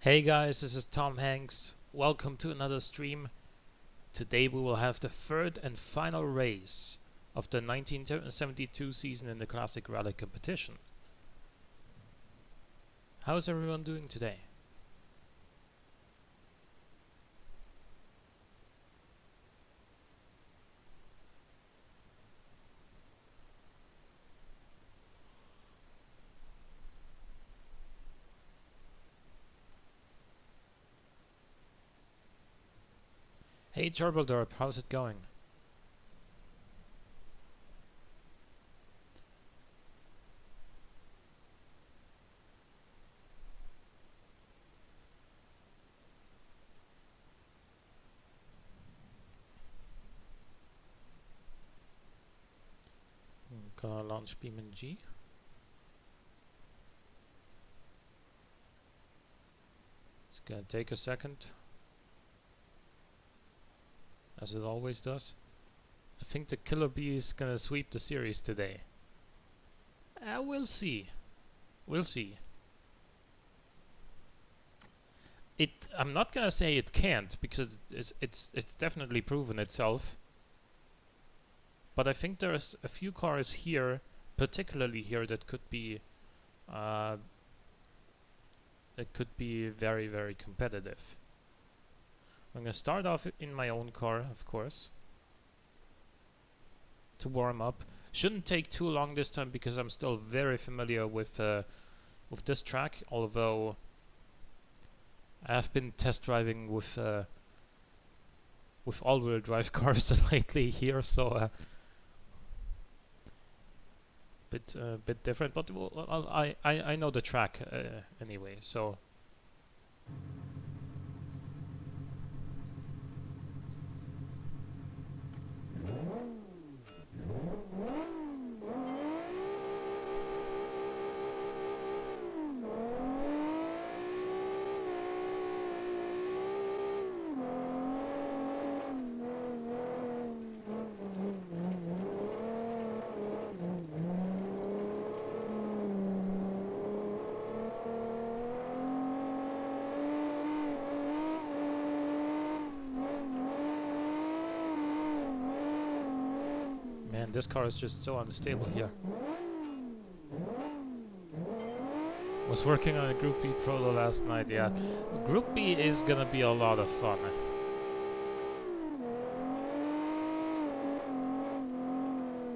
Hey guys, this is Tom Hanks. Welcome to another stream. Today we will have the third and final race of the 1972 season in the Classic Rally competition. How's everyone doing today? Hey Turbodorp, how's it going? Gonna launch BeamNG. It's gonna take a second, as it always does. I think the Killer Bee is gonna sweep the series today. We'll see. We'll see. I'm not gonna say it can't, because it's definitely proven itself. But I think there's a few cars here, particularly here, that could be very, very competitive. I'm gonna start off in my own car, of course, to warm up. Shouldn't take too long this time because I'm still very familiar with this track, although I have been test driving with all-wheel drive cars lately here, so bit different. But I know the track anyway, so. Man, this car is just so unstable here. Was working on a Group B Proto last night, yeah. Group B is gonna be a lot of fun.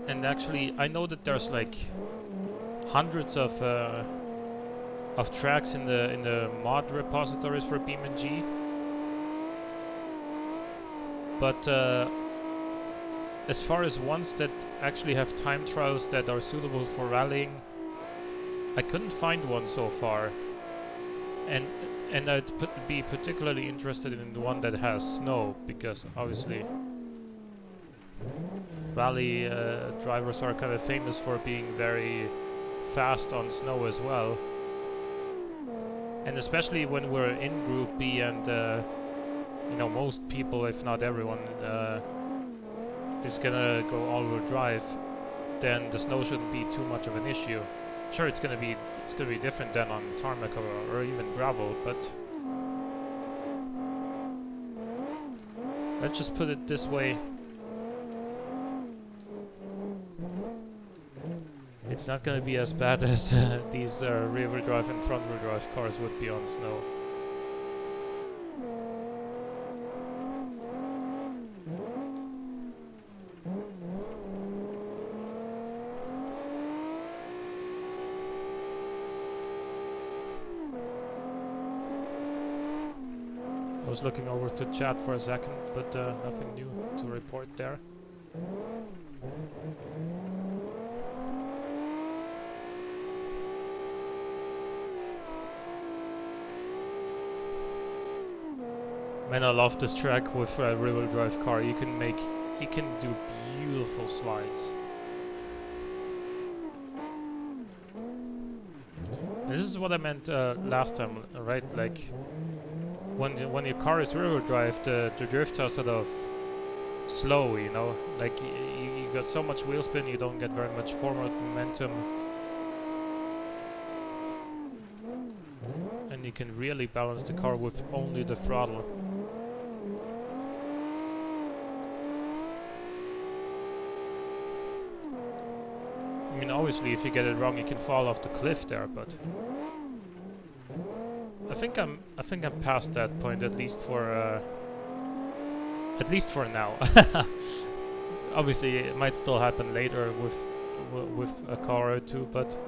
And actually, I know that there's like hundreds of tracks in the mod repositories for BeamNG. But as far as ones that actually have time trials that are suitable for rallying, I couldn't find one so far. And I'd be particularly interested in the one that has snow, because obviously rally drivers are kind of famous for being very fast on snow as well. And especially when we're in Group B and you know, most people, if not everyone, is gonna go all-wheel drive, then the snow shouldn't be too much of an issue. Sure, it's gonna be different than on tarmac or even gravel, but let's just put it this way: it's not gonna be as bad as these rear-wheel drive and front-wheel drive cars would be on snow. I was looking over to chat for a second, but nothing new to report there. Man, I love this track with a rear-wheel drive car. You can do beautiful slides. This is what I meant last time, right? Like, when your car is rear-wheel drive, the drifts are sort of slow, you know? Like, you got so much wheel spin, you don't get very much forward momentum. And you can really balance the car with only the throttle. I mean, obviously, if you get it wrong, you can fall off the cliff there, but I think I'm past that point, at least for now. Obviously, it might still happen later with a car or two, but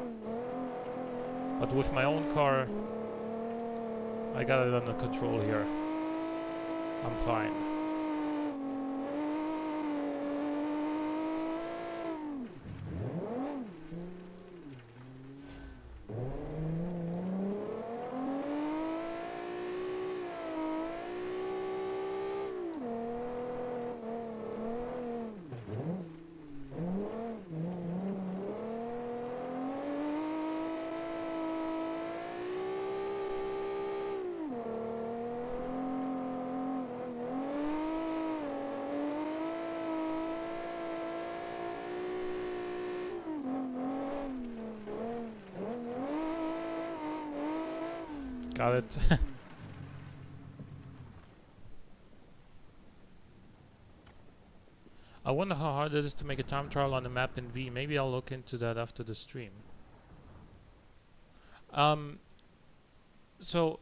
with my own car, I got it under control here. I'm fine. Got it. I wonder how hard it is to make a time trial on the map in V. Maybe I'll look into that after the stream. So,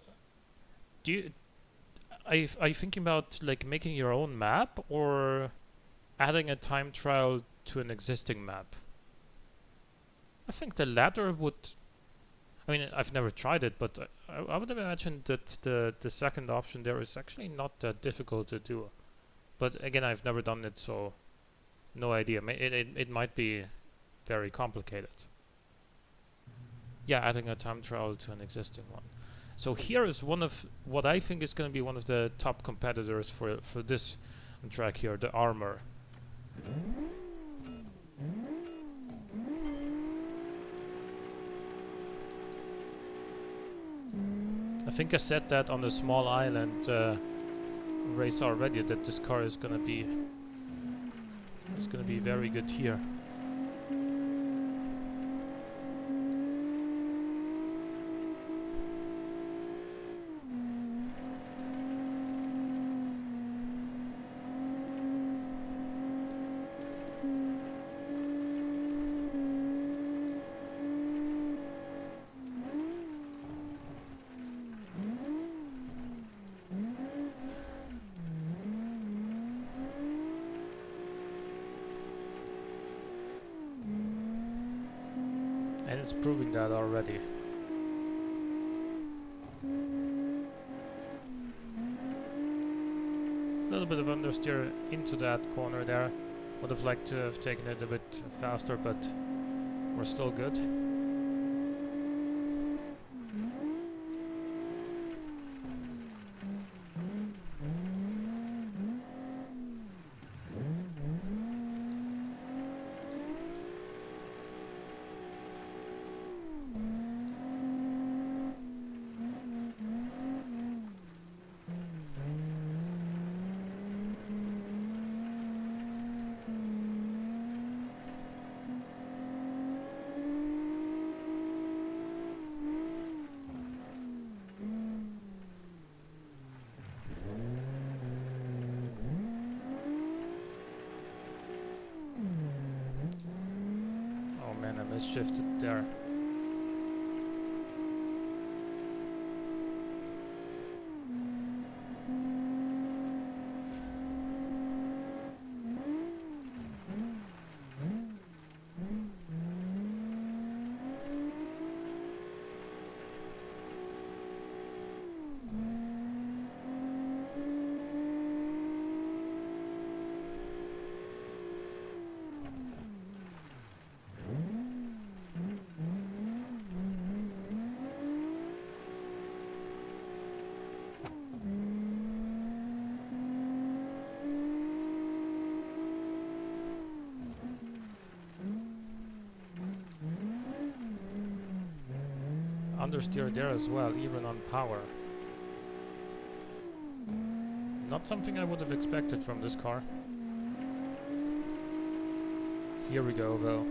are you thinking about like making your own map or adding a time trial to an existing map? I think the latter would. I mean, I've never tried it, but I would imagine that the second option there is actually not that difficult to do. But again, I've never done it, so no idea. It might be very complicated. Yeah, adding a time trial to an existing one. So here is one of what I think is going to be one of the top competitors for this track here, the Armor. I think I said that on the small island race already, that this car is gonna be very good here. And it's proving that already. A little bit of understeer into that corner there. Would have liked to have taken it a bit faster, but we're still good. Shifted there. Understeer there as well, even on power. Not something I would have expected from this car. Here we go though.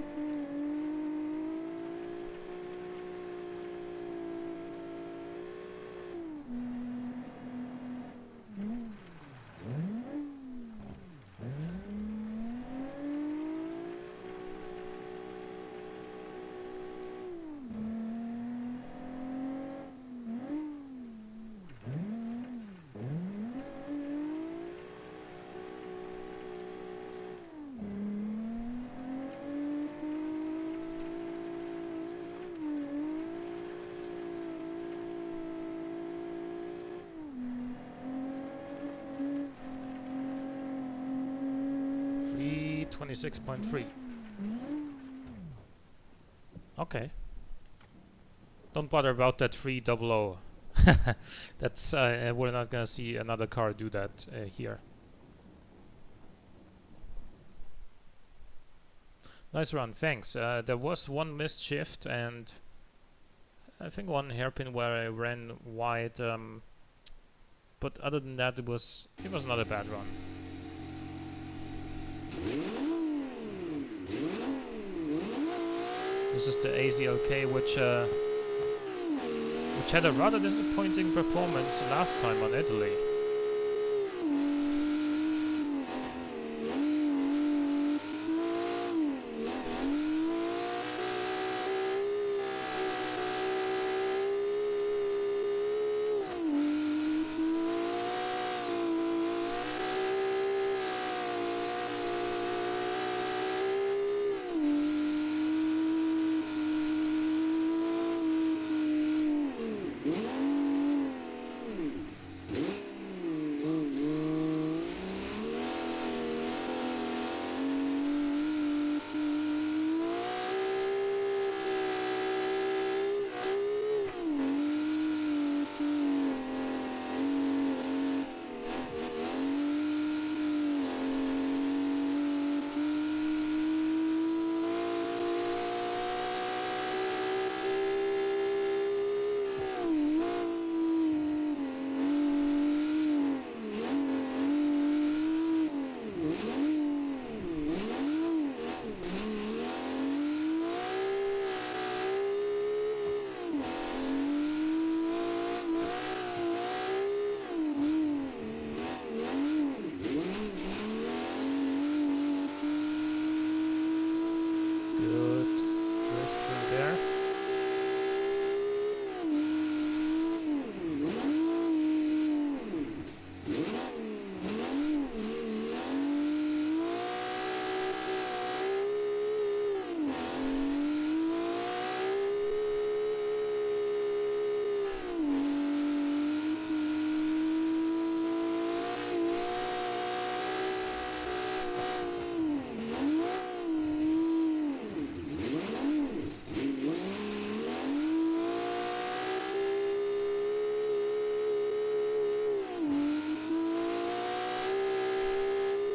26.3. Okay. Don't bother about that 300. That's we're not gonna see another car do that here. Nice run, thanks. There was one missed shift and I think one hairpin where I ran wide, but other than that, it was not a bad run. This is the AZLK, which had a rather disappointing performance last time on Italy.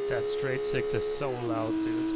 That straight six is so loud, dude.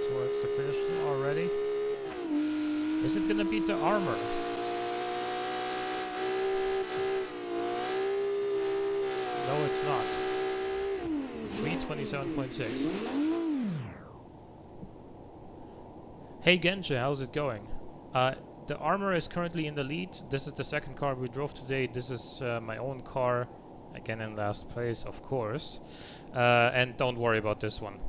Towards the finish already. Is it gonna beat the armor? No, it's not. 327.6. Hey Genje, how's it going? The armor is currently in the lead. This is the second car we drove today. This is my own car. Again in last place, of course. And don't worry about this one.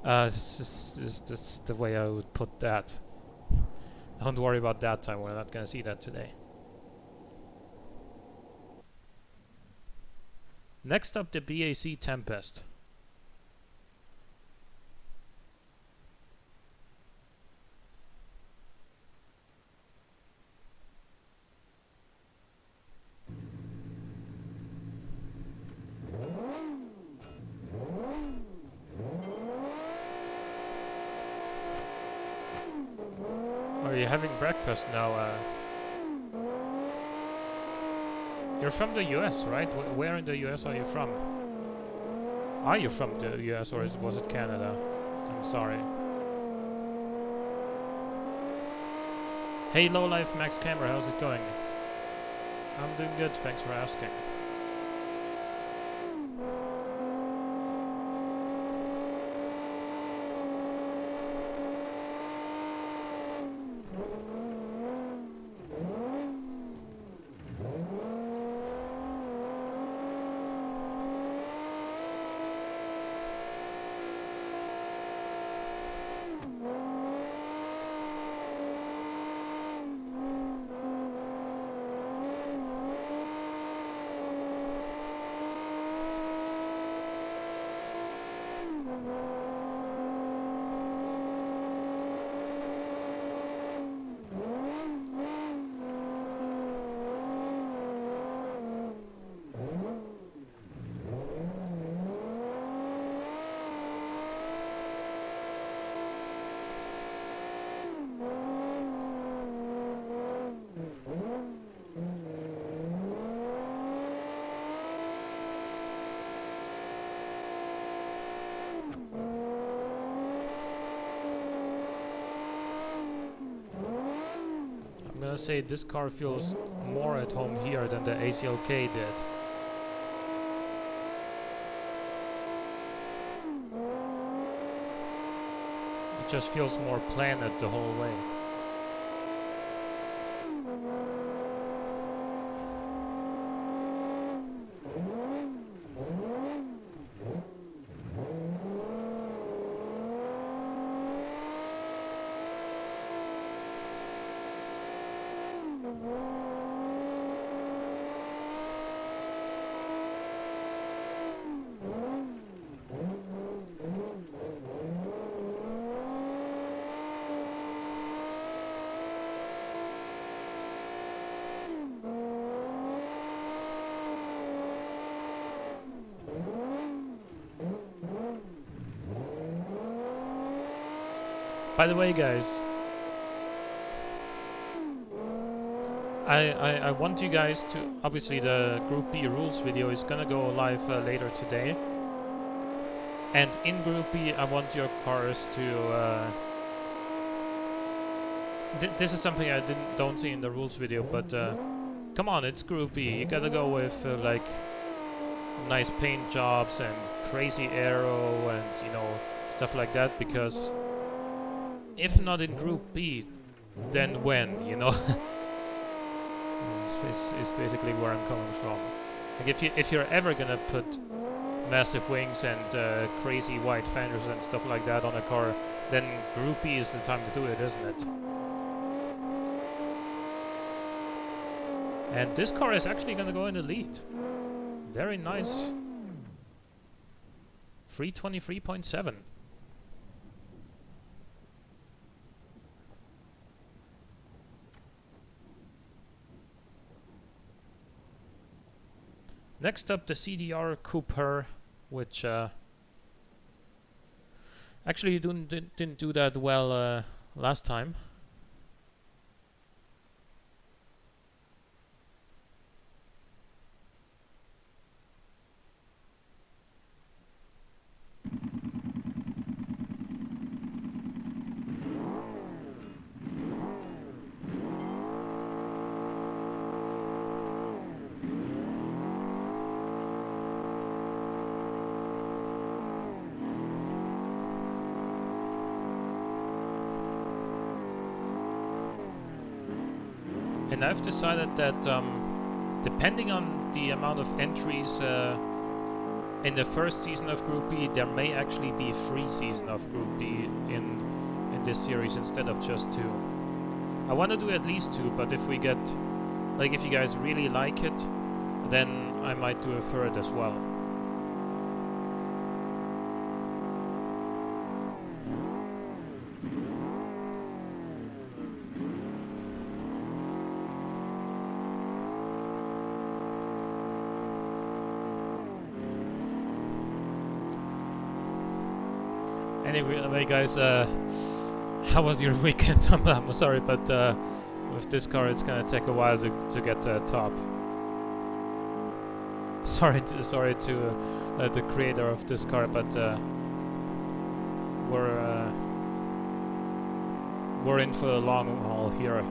This is the way I would put that. Don't worry about that time. We're not gonna see that today. Next up, the BAC Tempest. Are you having breakfast now? You're from the US, right? Where in the US are you from? Are you from the US or was it Canada? I'm sorry. Hey Lowlife Max Camera, how's it going? I'm doing good, thanks for asking. I'm gonna say this car feels more at home here than the ACLK did. It just feels more planted the whole way. By the way, guys, I want you guys to... Obviously, the Group B rules video is gonna go live later today. And in Group B, I want your cars to... this is something I don't see in the rules video, but come on, it's Group B. You gotta go with like nice paint jobs and crazy aero and, you know, stuff like that, because if not in Group B, then when, you know? is basically where I'm coming from. Like if you're ever gonna put massive wings and crazy white fenders and stuff like that on a car, then Group B is the time to do it, isn't it? And this car is actually gonna go in the lead. Very nice. 323.7. Next up, the CDR Cooper, which actually didn't do that well last time. And I've decided that depending on the amount of entries in the first season of Group B, there may actually be 3 seasons of Group B in this series instead of just 2. I want to do at least 2, but if we get, like, if you guys really like it, then I might do a third as well. Anyway, guys, how was your weekend? I'm sorry, but with this car, it's gonna take a while to get to the top. sorry to the creator of this car, but we're in for the long haul here.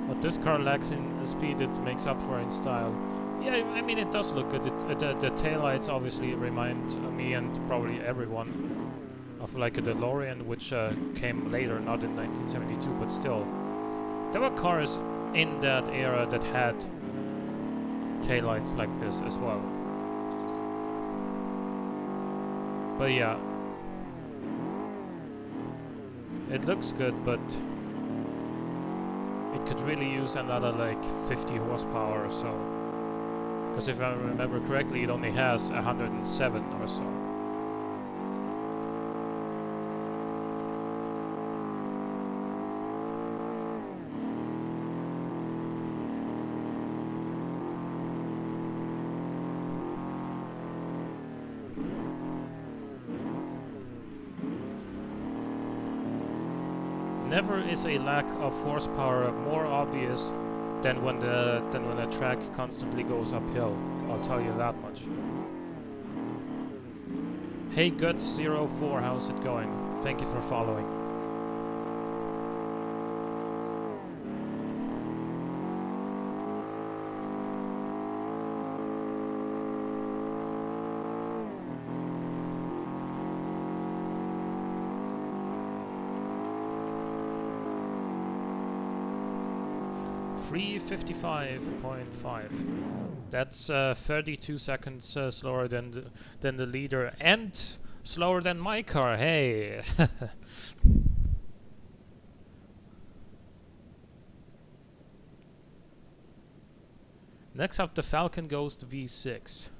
What this car lacks in speed, it makes up for in style. Yeah, I mean, it does look good. The taillights obviously remind me and probably everyone of like a DeLorean, which came later, not in 1972, but still. There were cars in that era that had taillights like this as well. But yeah, it looks good, but it could really use another like 50 horsepower or so. Because if I remember correctly, it only has 107 or so. Never is a lack of horsepower more obvious than when the track constantly goes uphill. I'll tell you that much. Hey Guts04, how's it going? Thank you for following. .5. That's 32 seconds slower than the leader, and slower than my car. Hey. Next up, the Falcon Ghost V6.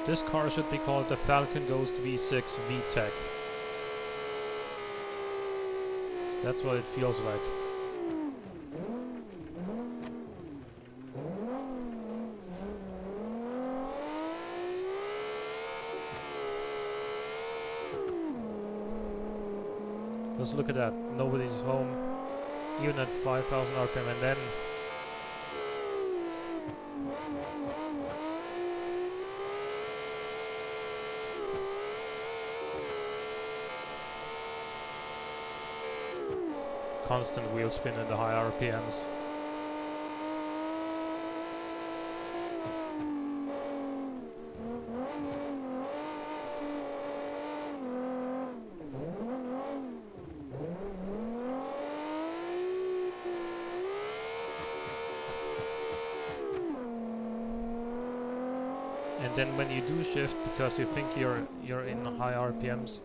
This car should be called the Falcon Ghost V6 VTEC. So that's what it feels like. Just look at that. Nobody's home, even at 5,000 RPM, and then constant wheel spin in the high RPMs. and then when you do shift because you think you're in high RPMs,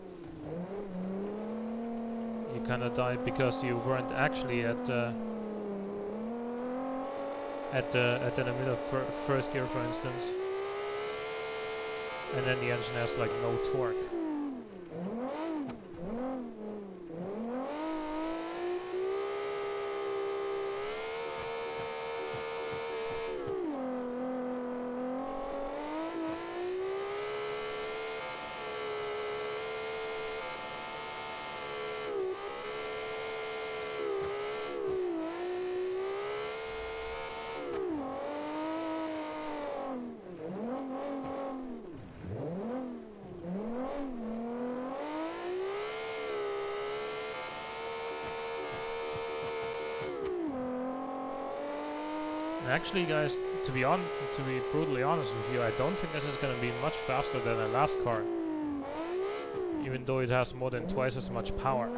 you kind of die because you weren't actually at the middle of first gear, for instance, and then the engine has like no torque. Actually, guys, to be brutally honest with you, I don't think this is going to be much faster than the last car, even though it has more than twice as much power.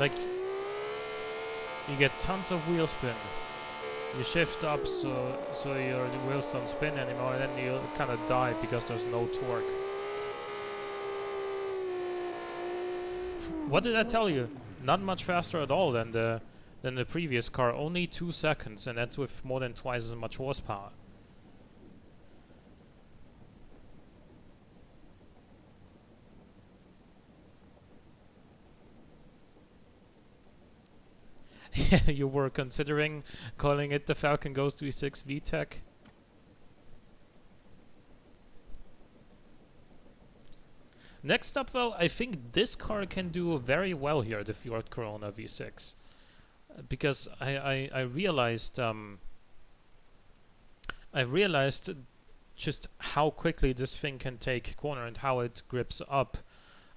Like, you get tons of wheel spin. You shift up so your wheels don't spin anymore, and then you kind of die because there's no torque. What did I tell you? Not much faster at all than the previous car. Only 2 seconds, and that's with more than twice as much horsepower. You were considering calling it the Falcon Ghost V6 VTEC? Next up, though, I think this car can do very well here, the Fjord Corona V6, because I realized just how quickly this thing can take corner and how it grips up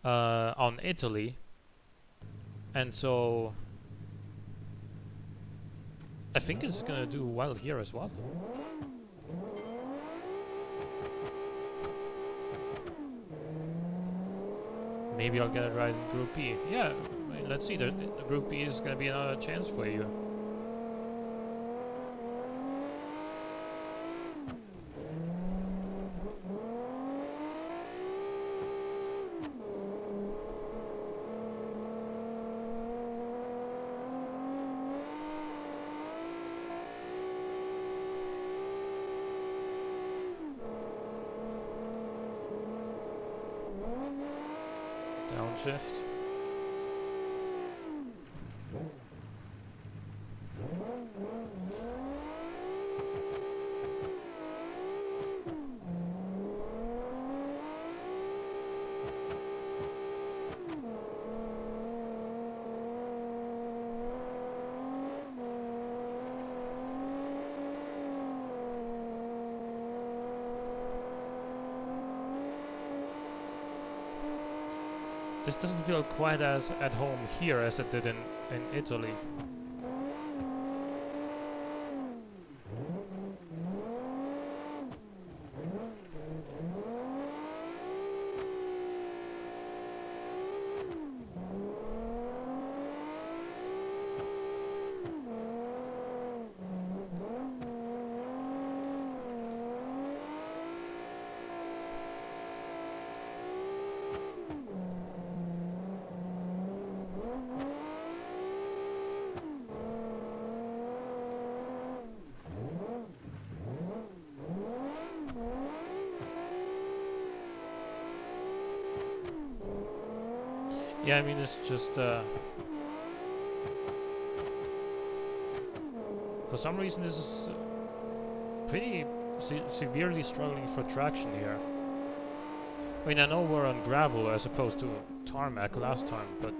on Italy, and so I think it's gonna do well here as well. Maybe I'll get it right in Group B. Yeah, I mean, let's see. The Group B is gonna be another chance for you. Downshift. This doesn't feel quite as at home here as it did in Italy. Yeah, I mean, it's just for some reason this is pretty severely struggling for traction here. I mean, I know we're on gravel as opposed to tarmac last time, but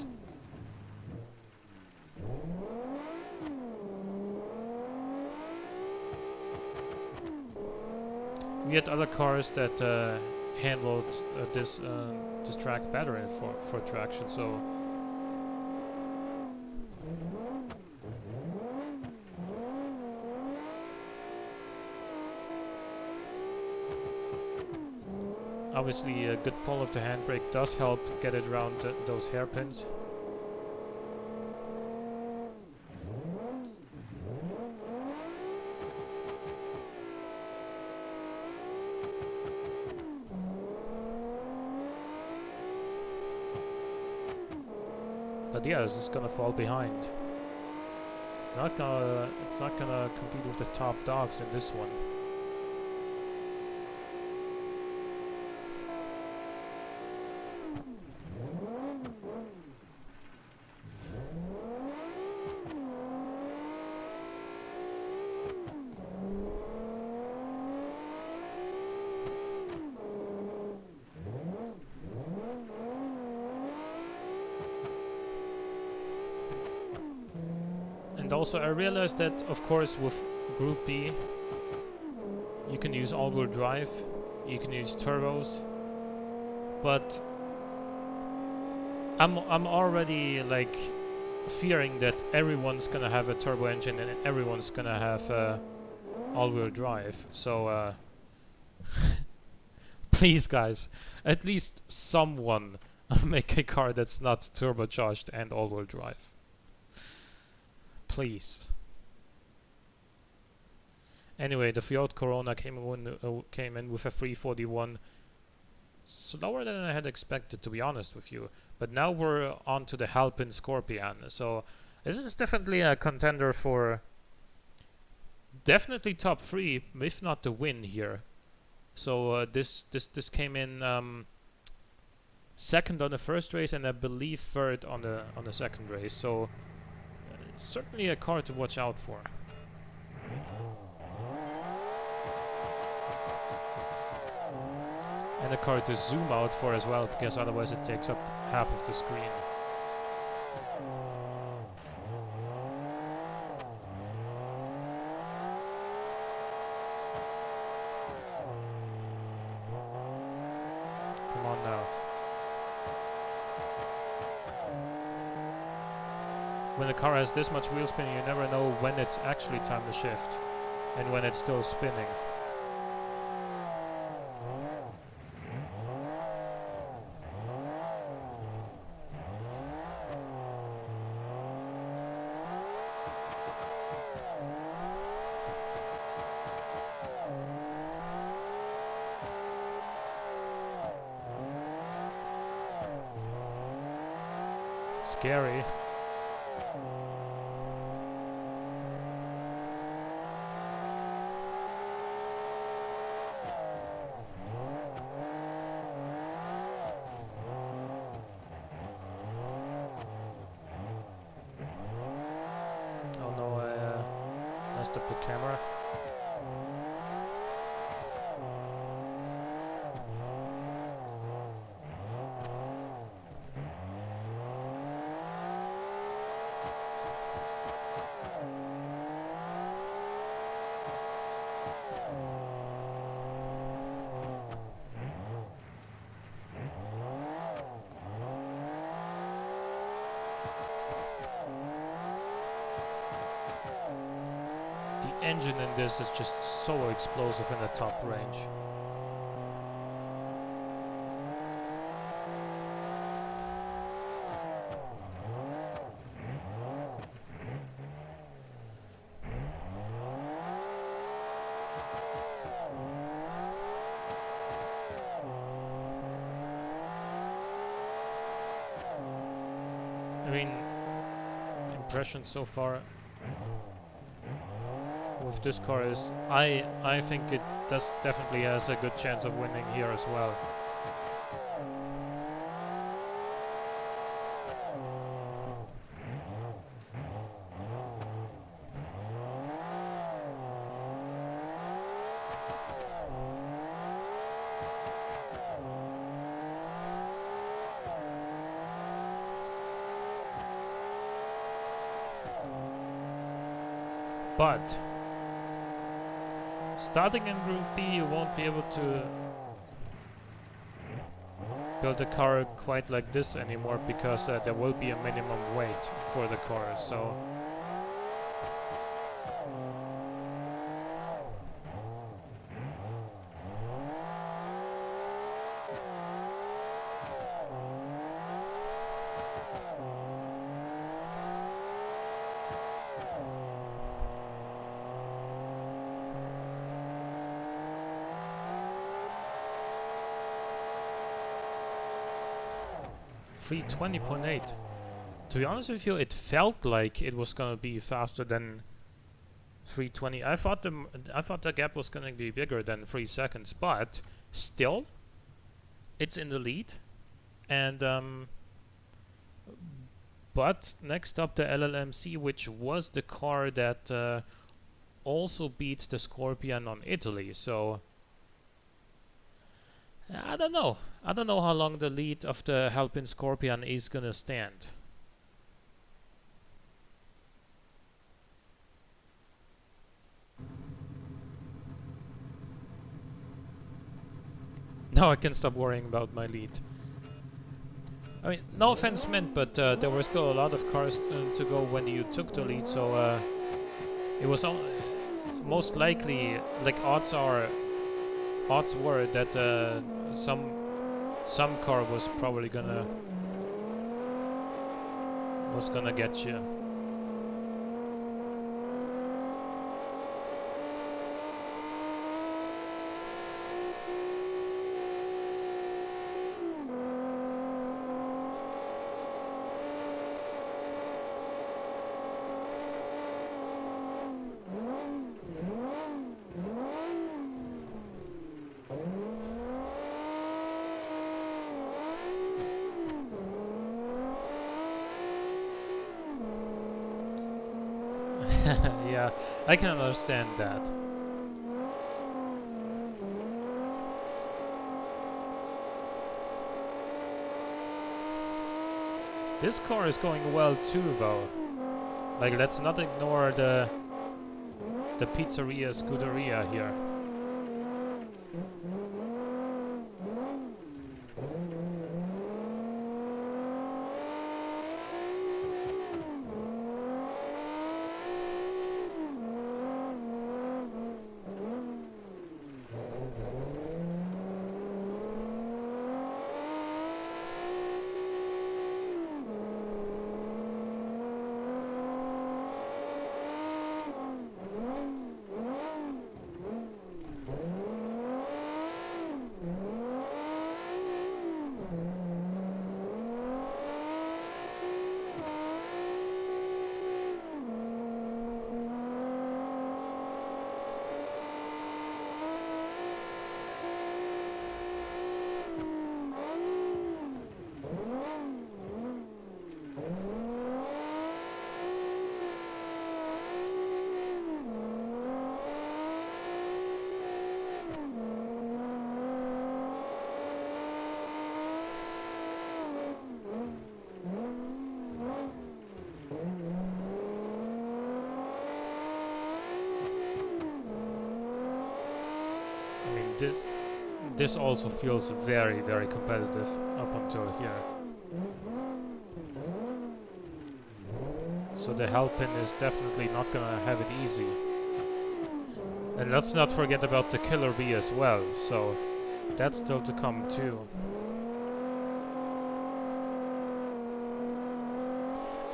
we had other cars that handled this track better for traction. So obviously a good pull of the handbrake does help get it around those hairpins. But yeah, this is gonna fall behind. It's not gonna compete with the top dogs in this one. And also I realized that, of course, with Group B, you can use all-wheel drive, you can use turbos, but I'm already like fearing that everyone's gonna have a turbo engine and everyone's gonna have all-wheel drive. So please, guys, at least someone make a car that's not turbocharged and all-wheel drive. Please. Anyway, the Fiat Corona came in with a 341. Slower than I had expected, to be honest with you. But now we're on to the Halpin Scorpion. So this is definitely a contender for definitely top 3, if not the win here. So this came in second on the first race, and I believe third on the second race. So it's certainly a car to watch out for. And a car to zoom out for as well, because otherwise it takes up half of the screen. Come on now. When a car has this much wheel spinning, you never know when it's actually time to shift and when it's still spinning. Scary. Oh no, I messed up the camera. The engine in this is just so explosive in the top range. I mean, impressions so far with this car is I think it does definitely has a good chance of winning here as well. But starting in Group B, you won't be able to build a car quite like this anymore, because there will be a minimum weight for the car. So 320.8. To be honest with you, it felt like it was gonna be faster than 320. I thought the gap was gonna be bigger than 3 seconds, but still, it's in the lead. And but next up, the LLMC, which was the car that also beat the Scorpion on Italy. So I don't know. I don't know how long the lead of the Alpine Scorpion is gonna stand. Now I can stop worrying about my lead. I mean, no offense meant, but there were still a lot of cars to go when you took the lead, so it was most likely, like odds were that some car was probably gonna get you. Yeah, I can understand that. This car is going well too, though. Like, let's not ignore the pizzeria Scuderia here. This also feels very, very competitive up until here. So the Alpine is definitely not gonna have it easy. And let's not forget about the Killer Bee as well, so that's still to come too.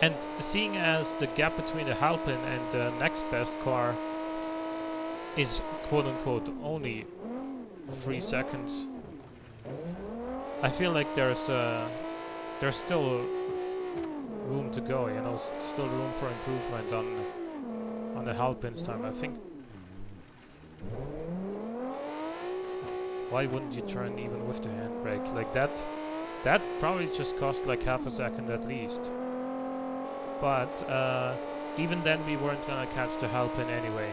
And seeing as the gap between the Alpine and the next best car is quote-unquote only 3 seconds, I feel like there's still room to go, you know, still room for improvement on the Alpine's time. I think. Why wouldn't you turn even with the handbrake like that? That probably just cost like half a second at least. But even then, we weren't gonna catch the Alpine anyway.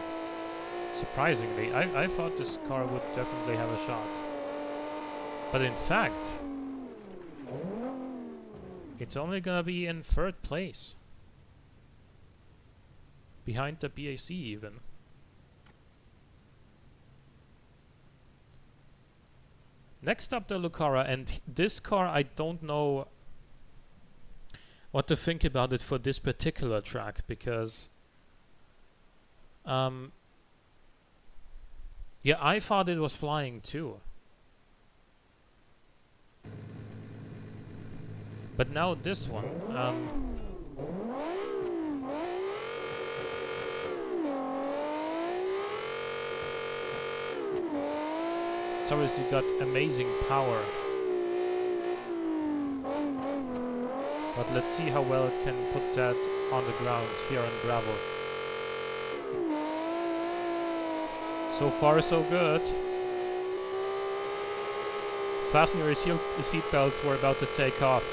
Surprisingly, I thought this car would definitely have a shot. But in fact, it's only gonna be in 3rd place. behind the BAC even. Next up, the Lucara, and this car, I don't know what to think about it for this particular track, because yeah, I thought it was flying too. But now this one, it's obviously got amazing power. But let's see how well it can put that on the ground here on gravel. So far so good. Fasten your seat belts, we're about to take off.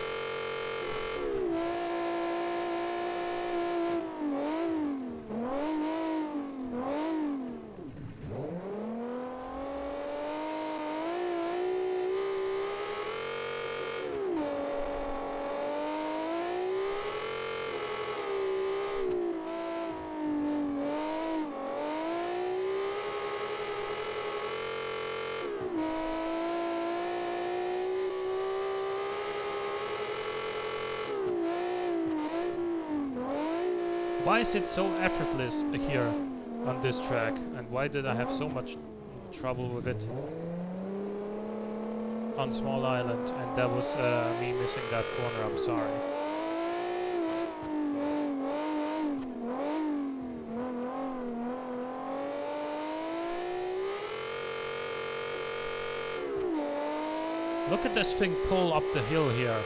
Why is it so effortless here on this track, and why did I have so much trouble with it on Small Island? And that was me missing that corner, I'm sorry. Look at this thing pull up the hill here.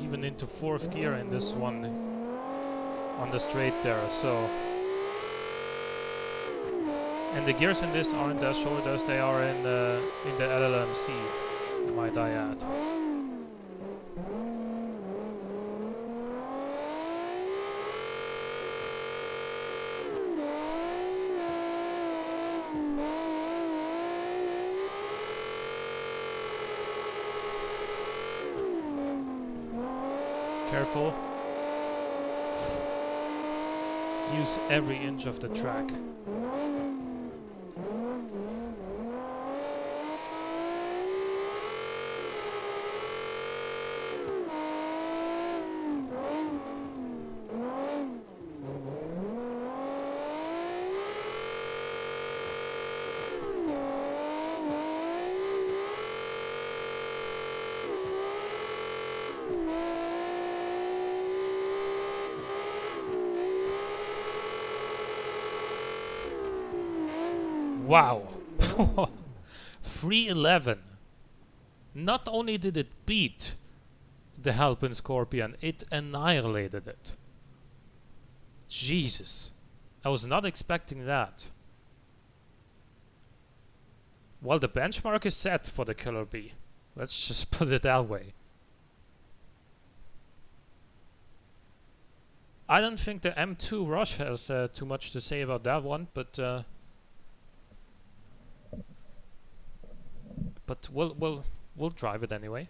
Even into 4th gear in this one on the straight there, so. And the gears in this aren't as short as they are in the LLMC, might I add. Careful. Use every inch of the track. Wow. 311. Not only did it beat the Halpin Scorpion, it annihilated it. Jesus. I was not expecting that. Well, the benchmark is set for the Killer Bee. Let's just put it that way. I don't think the M2 Rush has too much to say about that one, but we'll drive it anyway.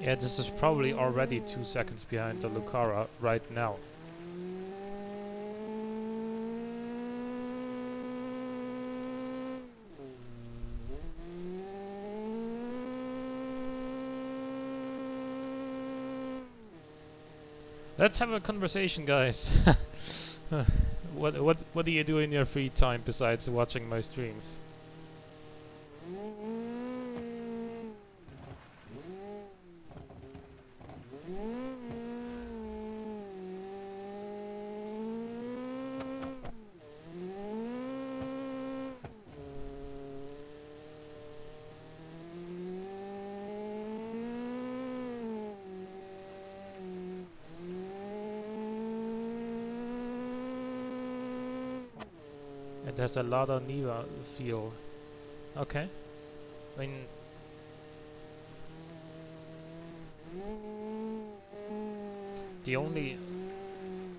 Yeah, this is probably already 2 seconds behind the Lucara right now. Let's have a conversation, guys. What do you do in your free time besides watching my streams? It has a lot of Niva feel. Okay. I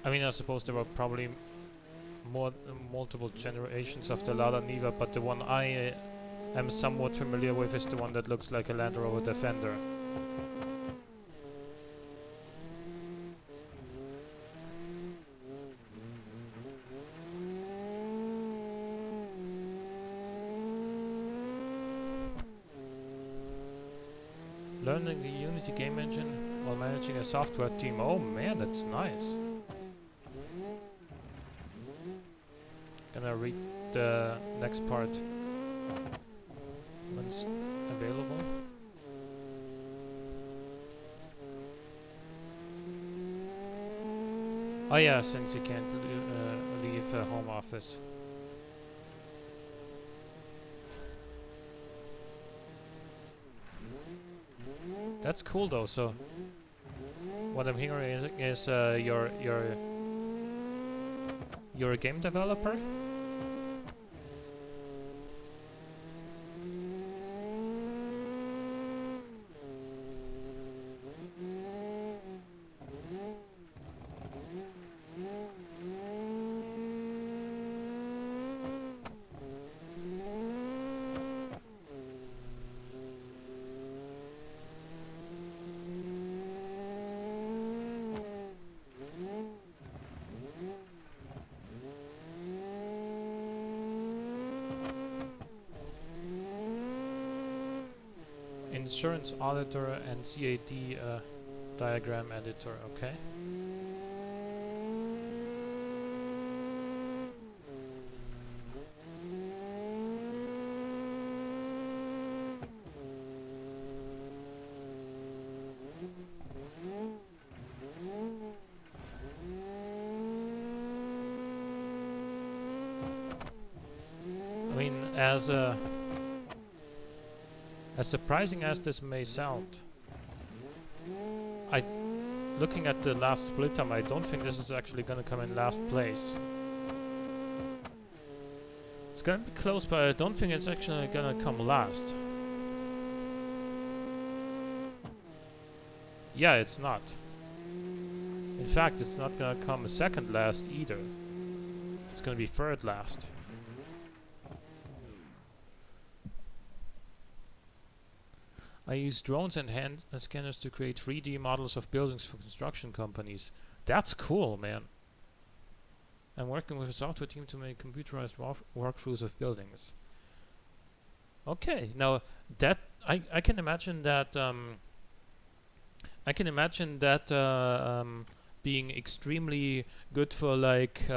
mean, I suppose there were probably multiple generations of the Lada Niva, but the one I am somewhat familiar with is the one that looks like a Land Rover Defender. Learning the Unity game engine while managing a software team. Oh man, that's nice. Gonna read the next part when it's available. Oh yeah, since you can't leave home office. That's cool though. So what I'm hearing is you're a game developer. Insurance auditor and CAD diagram editor, okay. I mean, as surprising as this may sound, looking at the last split time, I don't think this is actually gonna come in last place. It's gonna be close, but I don't think it's actually gonna come last. Yeah, it's not. In fact, it's not gonna come second last either. It's gonna be third last. I use drones and hand scanners to create 3D models of buildings for construction companies. That's cool, man. I'm working with a software team to make computerized walkthroughs of buildings. Okay, now that I can imagine that being extremely good for like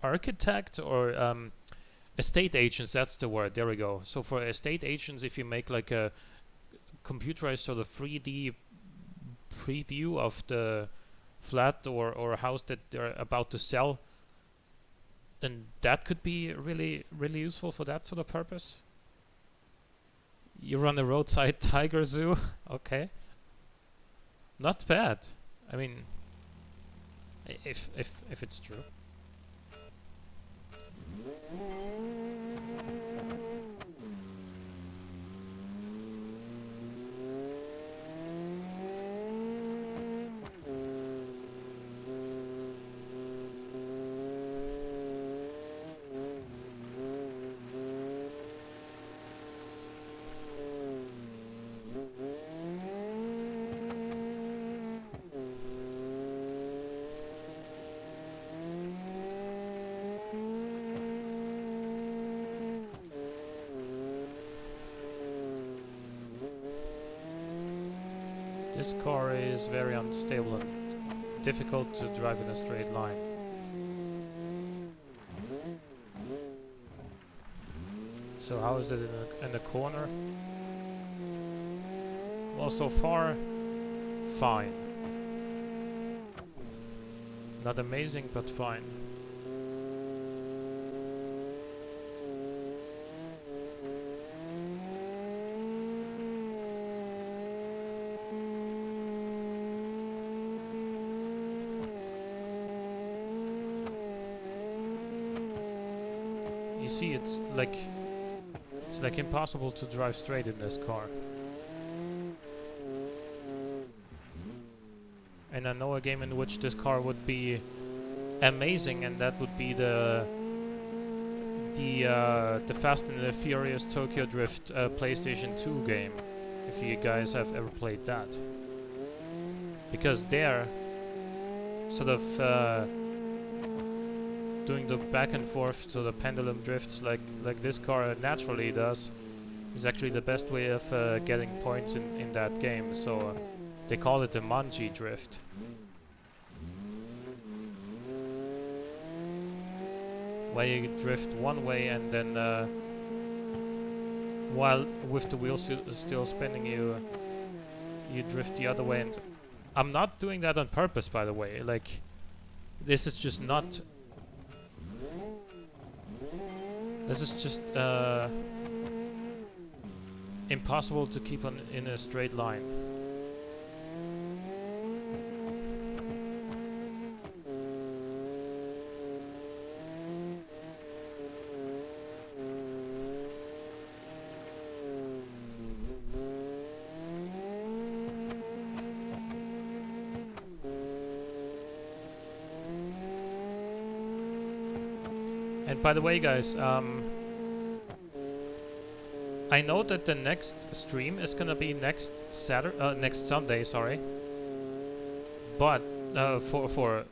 architects or estate agents. That's the word. There we go. So for estate agents, if you make like a computerized sort of 3D preview of the flat or house that they're about to sell, then that could be really useful for that sort of purpose. You run a roadside tiger zoo. Okay, not bad. I mean, if it's true. This car is very unstable and difficult to drive in a straight line. So how is it in a corner? Well, so far, fine. Not amazing, but fine. You see, it's like impossible to drive straight in this car. And I know a game in which this car would be amazing, and that would be the Fast and the Furious Tokyo Drift PlayStation 2 game, if you guys have ever played that. Because there, sort of doing the back and forth, so the pendulum drifts like this car naturally does, is actually the best way of getting points in that game. So they call it the BeamNG drift. Where you drift one way and then while with the wheels still spinning, you drift the other way. And I'm not doing that on purpose, by the way. Like, this is just not. This is just impossible to keep on in a straight line. And by the way, guys, I know that the next stream is gonna be next Sunday, sorry. But for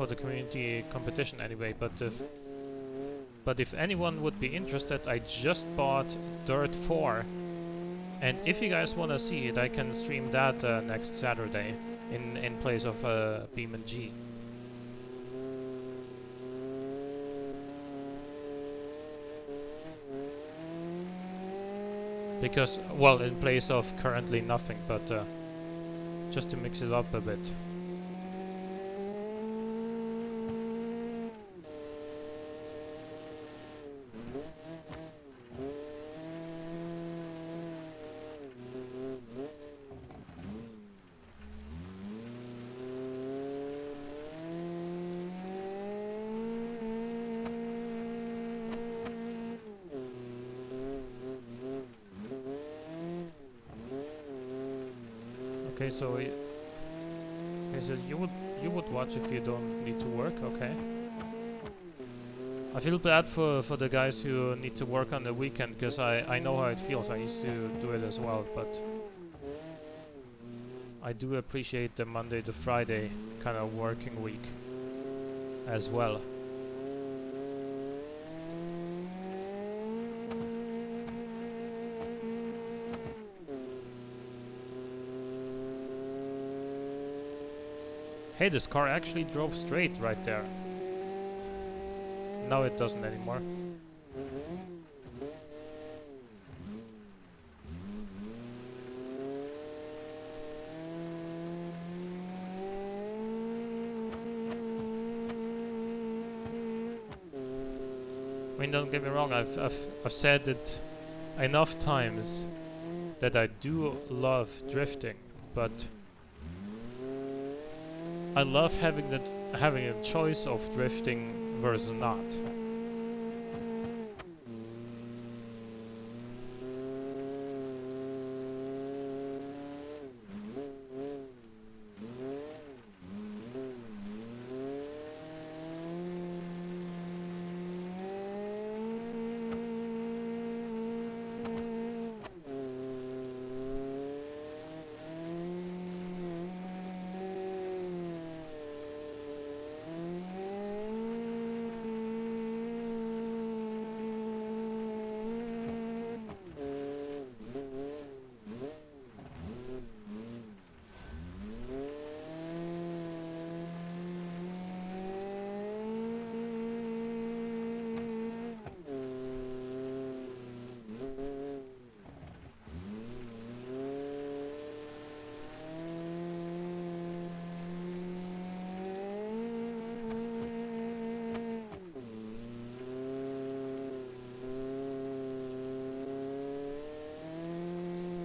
the community competition anyway. But if anyone would be interested, I just bought Dirt 4, and if you guys wanna see it, I can stream that next Saturday in place of BeamNG. Because, well, in place of currently nothing, but just to mix it up a bit. Okay, so you would watch if you don't need to work, okay? I feel bad for the guys who need to work on the weekend, because I know how it feels. I used to do it as well, but I do appreciate the Monday to Friday kind of working week as well. Hey, this car actually drove straight right there. No, it doesn't anymore. I mean, don't get me wrong, I've said it enough times that I do love drifting, but I love having a choice of drifting versus not.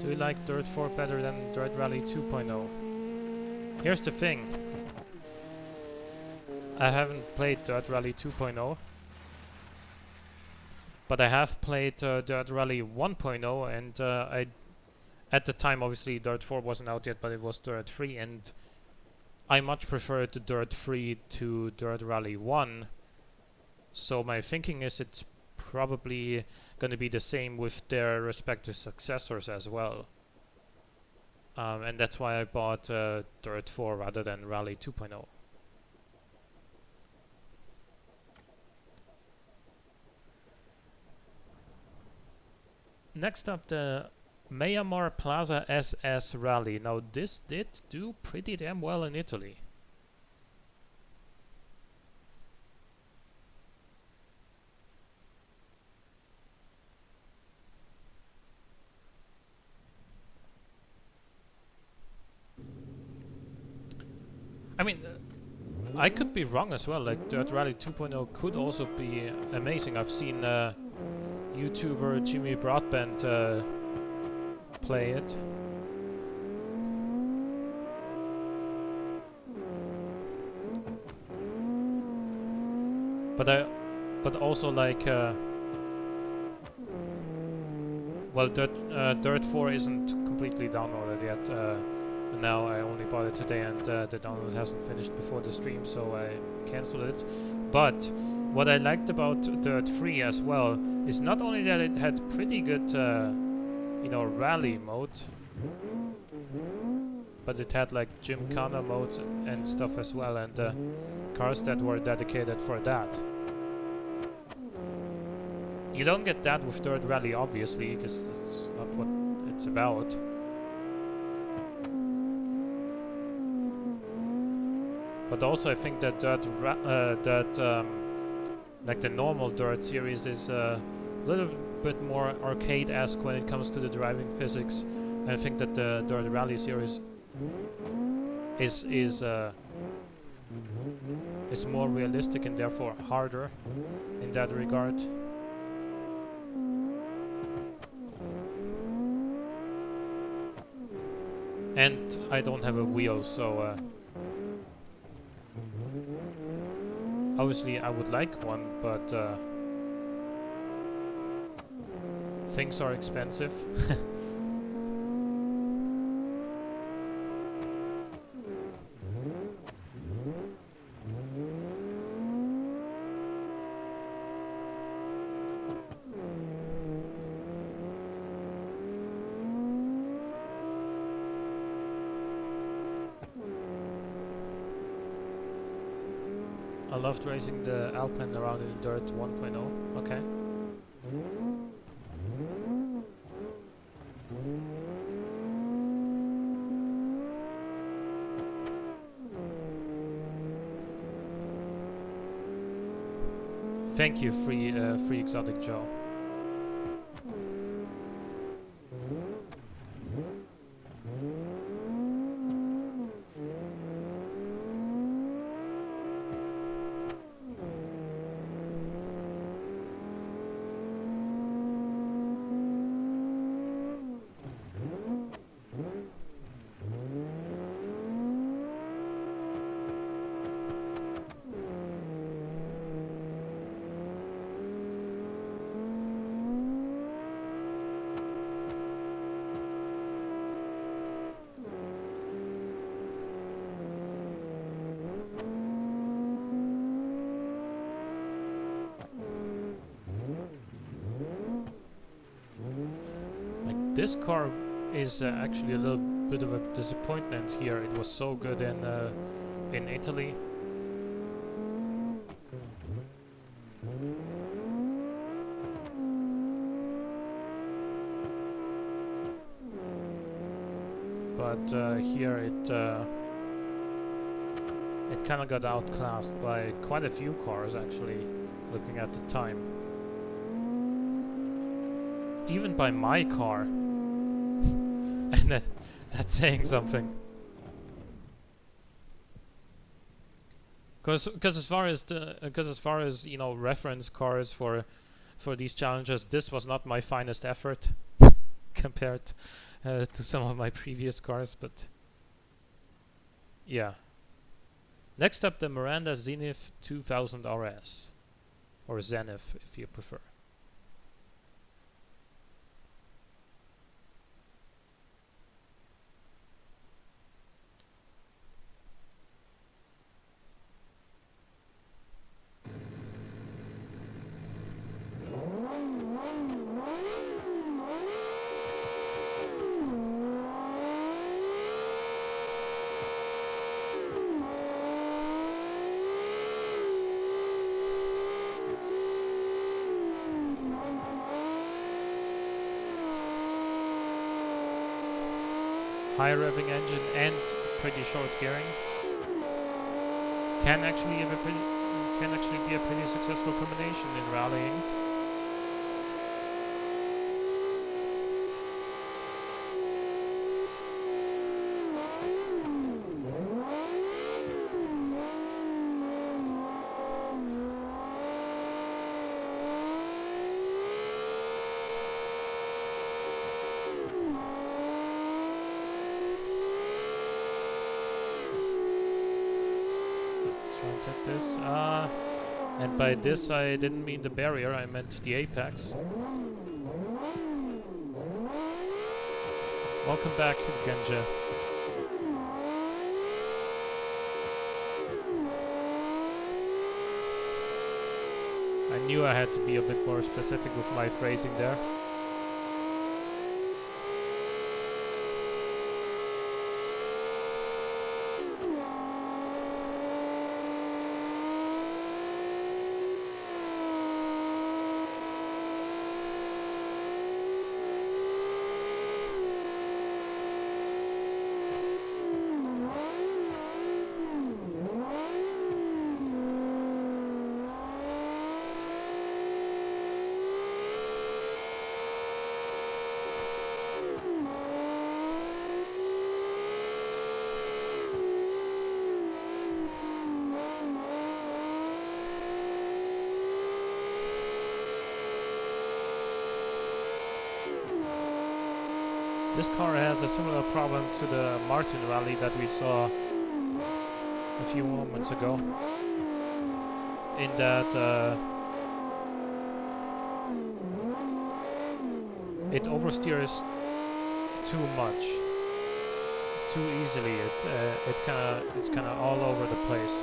Do you like Dirt 4 better than Dirt Rally 2.0? Here's the thing. I haven't played Dirt Rally 2.0, but I have played Dirt Rally 1.0, and at the time, obviously, Dirt 4 wasn't out yet, but it was Dirt 3, and I much preferred the Dirt 3 to Dirt Rally 1. So my thinking is it's probably going to be the same with their respective successors as well. And that's why I bought Dirt 4 rather than Rally 2.0. Next up, the Myanmar Plaza SS Rally. Now this did do pretty damn well in Italy. I mean, I could be wrong as well. Like Dirt Rally 2.0 could also be amazing. I've seen YouTuber Jimmy Broadbent play it. But also like well, Dirt 4 isn't completely downloaded yet. Now I only bought it today, and the download hasn't finished before the stream, so I canceled it. But what I liked about Dirt 3 as well is not only that it had pretty good, you know, rally mode, but it had like Gymkhana modes and stuff as well, and cars that were dedicated for that. You don't get that with Dirt Rally, obviously, because it's not what it's about. But also, I think that like the normal Dirt series is a little bit more arcade-esque when it comes to the driving physics. And I think that the Dirt Rally series is more realistic and therefore harder in that regard. And I don't have a wheel, so obviously I would like one, but things are expensive. I loved racing the Alpine around in Dirt 1.0. Okay. Thank you, Free Exotic Joe. This car is actually a little bit of a disappointment here. It was so good in Italy. But here it kind of got outclassed by quite a few cars actually, looking at the time. Even by my car. And that's saying something. Because as far as you know, reference cars for these challenges, this was not my finest effort. compared to some of my previous cars, but yeah. Next up, the Miranda Zenith 2000 RS, or Zenith if you prefer. High revving engine and pretty short gearing can actually be a pretty successful combination in rallying. At this, and by this I didn't mean the barrier, I meant the apex. Welcome back, Genje. I knew I had to be a bit more specific with my phrasing there. This car has a similar problem to the Martin rally that we saw a few moments ago, in that it oversteers too much, too easily. It's kind of all over the place.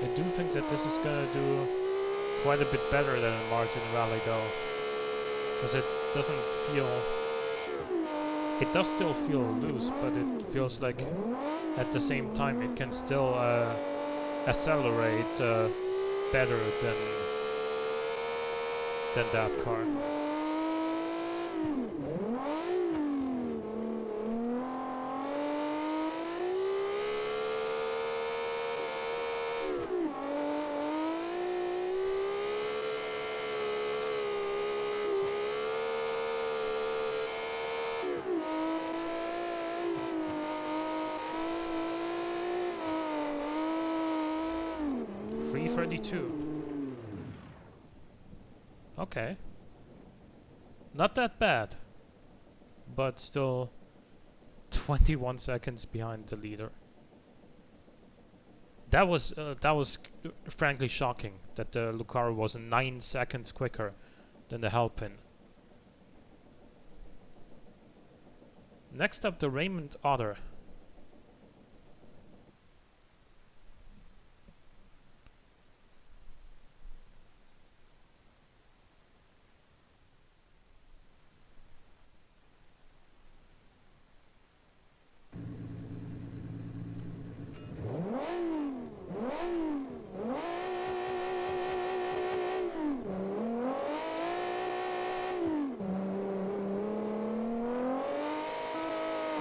I do think that this is gonna do quite a bit better than a Martin rally though, because it doesn't feel, it does still feel loose, but it feels like at the same time it can still accelerate better than that car. 3:32. Okay. Not that bad. But still 21 seconds behind the leader. That was frankly shocking that the Lucario was 9 seconds quicker than the Halpin. Next up, the Raymond Otter.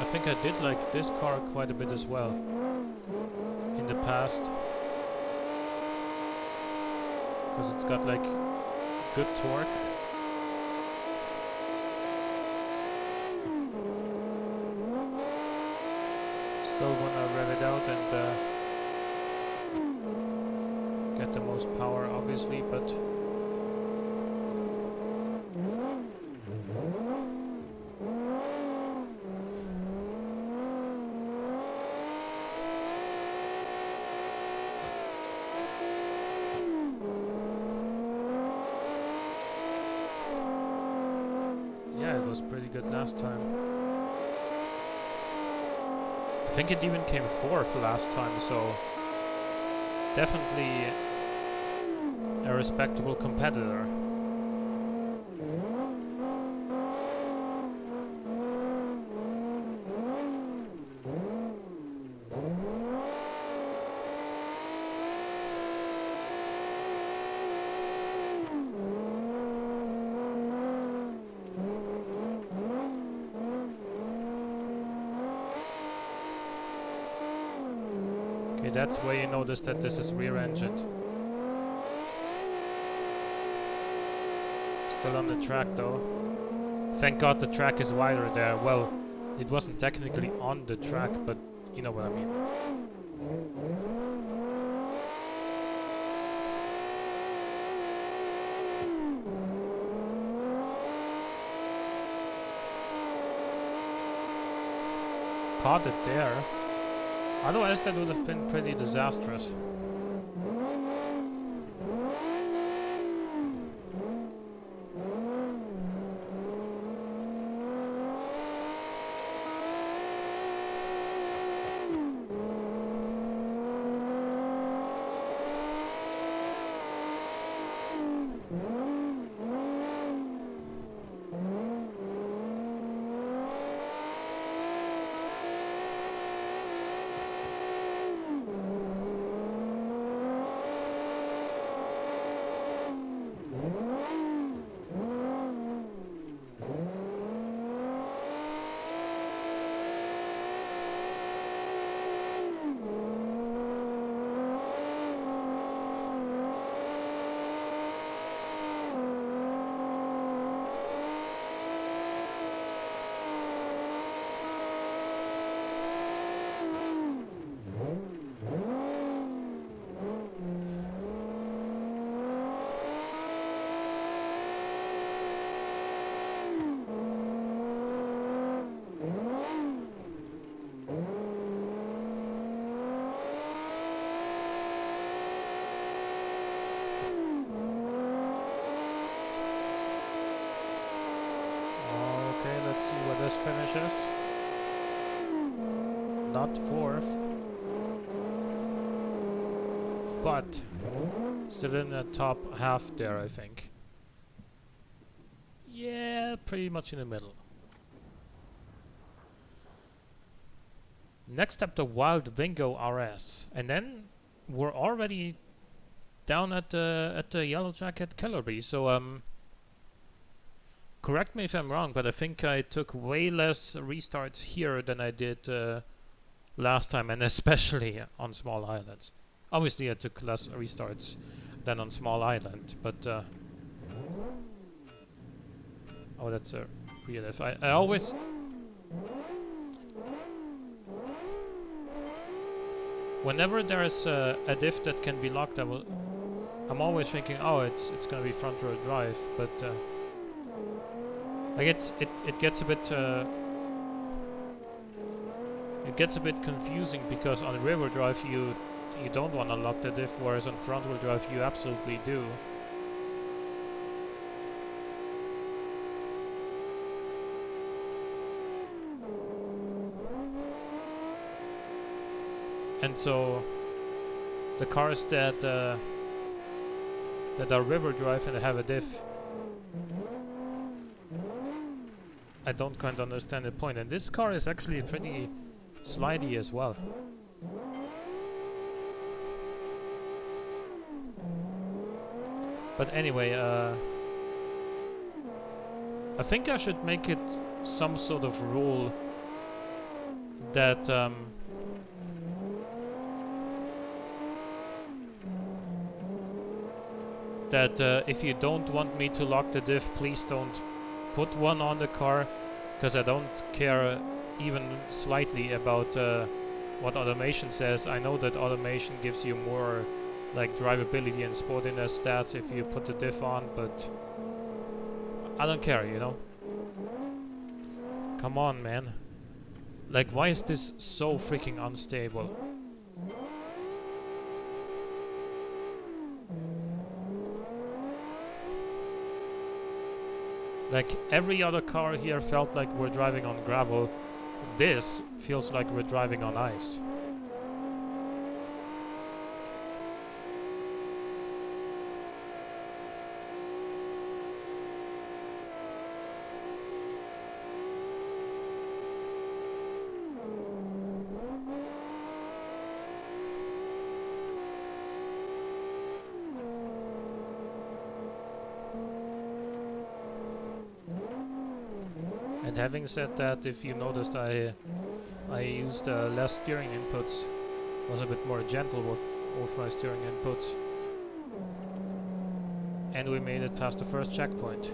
I think I did like this car quite a bit as well in the past, because it's got like good torque. Still wanna rev it out and get the most power, obviously, but yeah, it was pretty good last time. I think it even came 4th last time, so definitely a respectable competitor. Okay, that's where you notice that this is rear-engined. Still on the track though. Thank God the track is wider there. Well, it wasn't technically on the track, but you know what I mean. Caught it there. Otherwise that would have been pretty disastrous. See where this finishes. Not 4th, but still in the top half there, I think. Yeah, pretty much in the middle. Next up, the Wild Vingo RS, and then we're already down at the Yellow Jacket Calorie. So correct me if I'm wrong, but I think I took way less restarts here than I did last time, and especially on Small Islands. Obviously I took less restarts than on Small Island, but oh, that's a real diff. I always whenever there's a diff that can be locked, I will I'm always thinking, oh, it's gonna be front row drive, but like it gets a bit confusing, because on rear wheel drive you don't want to lock the diff, whereas on front wheel drive you absolutely do. And so the cars that are rear wheel drive and have a diff, I don't quite understand the point. And this car is actually pretty slidey as well. But anyway, I think I should make it some sort of rule that if you don't want me to lock the diff, please don't put one on the car, because I don't care even slightly about what automation says. I know that automation gives you more like drivability and sportiness stats if you put the diff on, but I don't care, you know? Come on, man. Like, why is this so freaking unstable? Like, every other car here felt like we're driving on gravel. This feels like we're driving on ice. And having said that, if you noticed, I used less steering inputs, was a bit more gentle with my steering inputs, and we made it past the first checkpoint.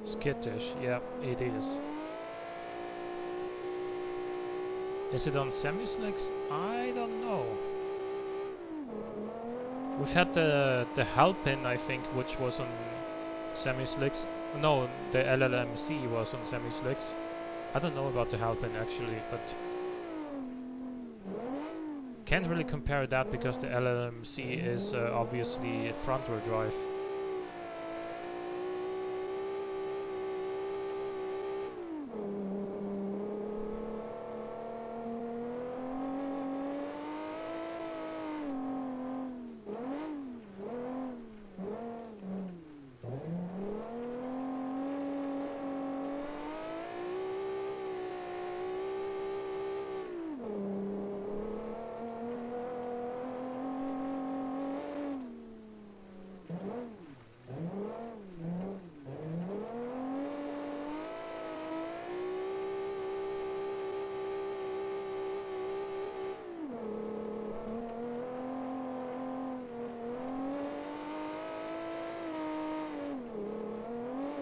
Skittish, yeah, it is. Is it on semi-slicks? I don't know. We've had the Halpin, I think, which was on semi-slicks. No, the LLMC was on semi-slicks. I don't know about the Halpin actually, but can't really compare that because the LLMC is obviously front-wheel drive.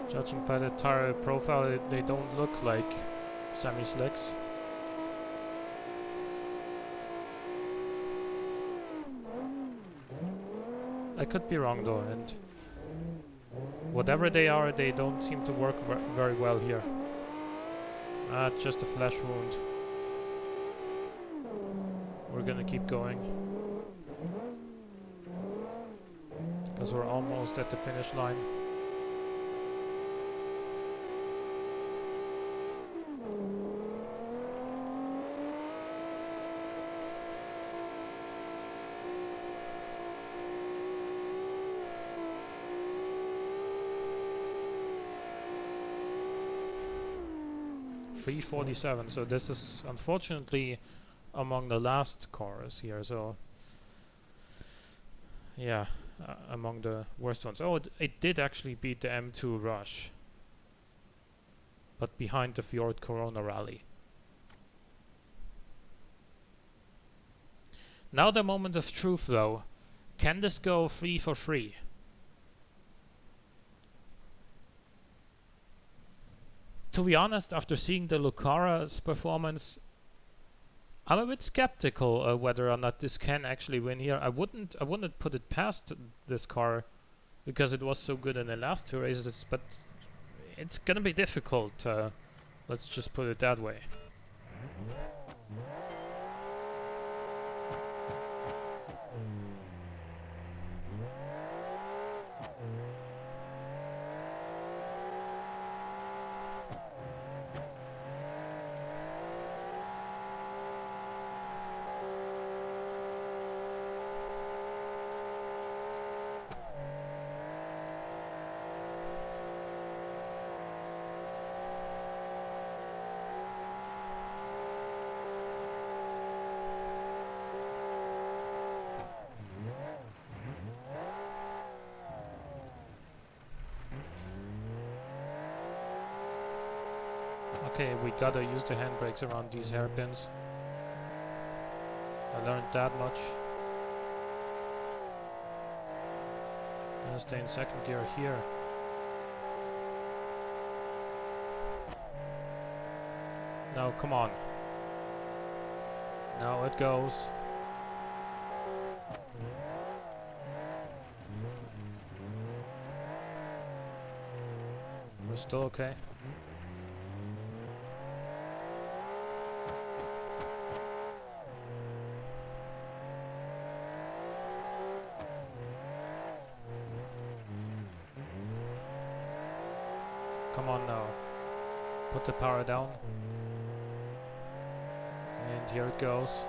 Judging by the tire profile, they don't look like semi-slicks. I could be wrong though, and whatever they are, they don't seem to work very well here. Ah, just a flesh wound. We're gonna keep going, because we're almost at the finish line. 347. So this is unfortunately among the last cars here. So yeah, among the worst ones. Oh, it did actually beat the M2 Rush, but behind the Fjord Corona Rally. Now the moment of truth though. Can this go 3 for 3? To be honest, after seeing the Lucara's performance, I'm a bit skeptical whether or not this can actually win here. I wouldn't put it past this car because it was so good in the last two races, but it's gonna be difficult. Let's just put it that way. Okay, we gotta use the handbrakes around these hairpins. I learned that much. Gonna stay in second gear here. No, come on. Now it goes. We're still okay. Come on now. Put the power down. And here it goes.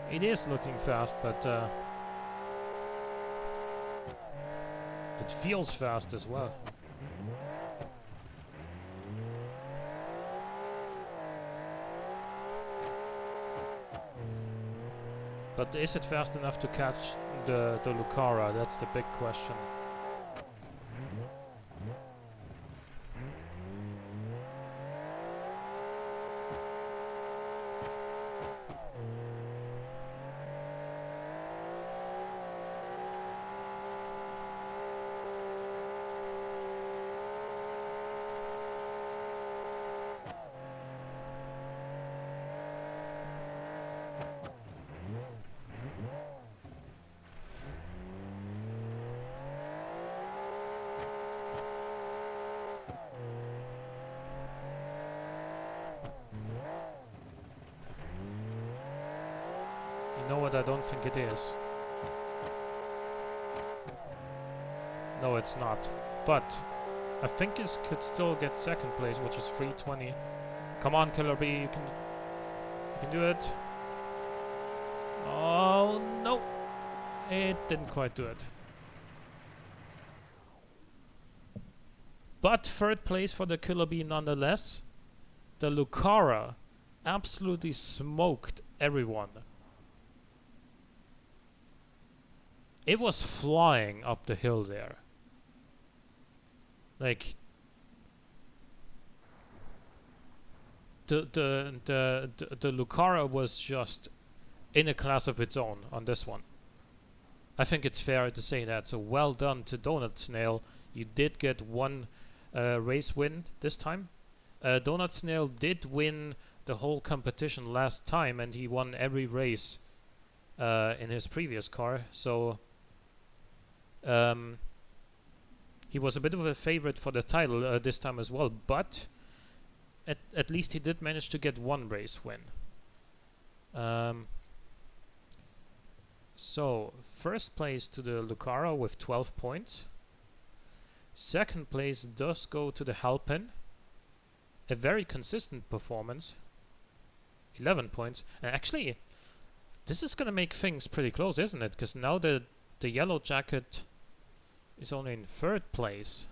It is looking fast, but it feels fast as well. But is it fast enough to catch the Lucara? That's the big question. You know what, I don't think it is. No, it's not. But I think it could still get second place, which is 320. Come on, Killer B, you can do it. Oh no, it didn't quite do it. But third place for the Killer B nonetheless. The Lucara absolutely smoked everyone. It was flying up the hill there. Like the Lucara was just in a class of its own on this one. I think it's fair to say that. So well done to Donut Snail. You did get one race win this time. Donut Snail did win the whole competition last time, and he won every race he he was a bit of a favorite for the title this time as well, but at least he did manage to get one race win. So, first place to the Lucara with 12 points. Second place does go to the Halpin. A very consistent performance. 11 points. And actually, this is going to make things pretty close, isn't it? Because now the Yellow Jacket is only in third place.